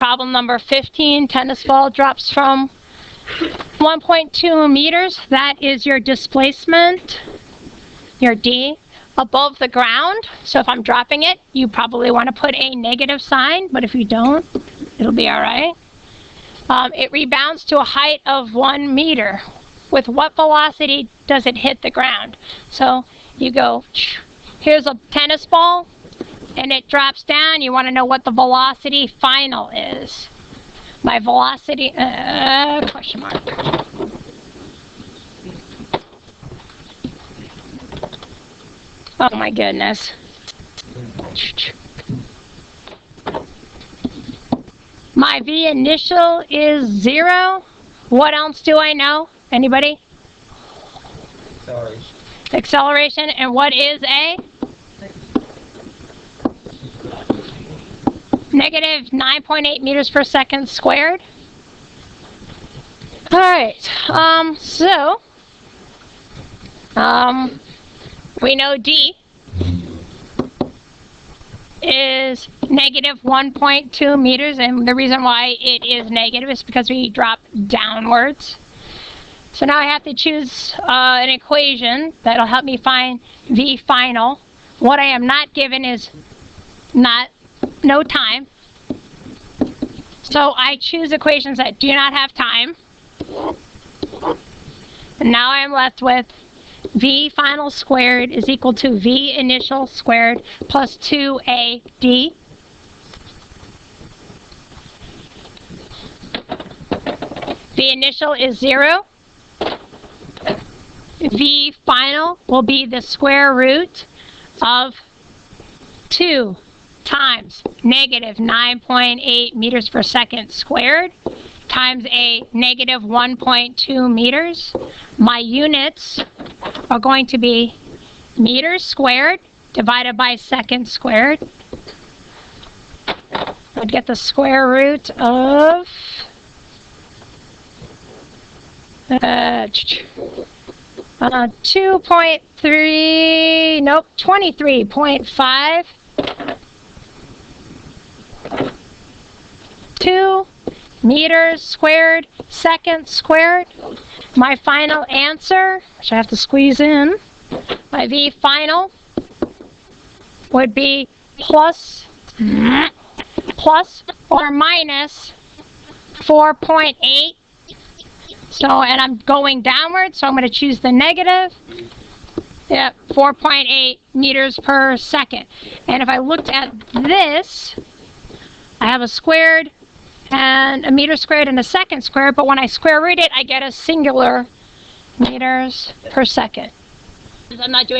problem number 15. Tennis ball drops from 1.2 meters. That is your displacement, your D, above the ground. So if I'm dropping it, you probably want to put a negative sign, but if you don't, it'll be all right. It rebounds to a height of 1 meter. With what velocity does it hit the ground? So you go, here's a tennis ball, and it drops down. You want to know what the velocity final is. My velocity, question mark. Oh my goodness. My V initial is 0. What else do I know? Anybody? Acceleration. Acceleration. And what is A? Negative 9.8 meters per second squared. All right. We know D is negative 1.2 meters, and the reason why it is negative is because we drop downwards. So now I have to choose an equation that'll help me find V final. What I am not given is no time. So I choose equations that do not have time. And now I am left with V final squared is equal to V initial squared plus 2AD. V initial is 0. V final will be the square root of 2 times negative 9.8 meters per second squared times a negative 1.2 meters. My units are going to be meters squared divided by seconds squared. I'd get the square root of 23.5 2 meters squared seconds squared. My final answer, which I have to squeeze in, my V final would be plus or minus 4.8. So, and I'm going downward, so I'm going to choose the negative. Yeah, 4.8 meters per second. And if I looked at this, I have a squared and a meter squared and a second squared, but when I square root it, I get a singular meters per second. I'm not doing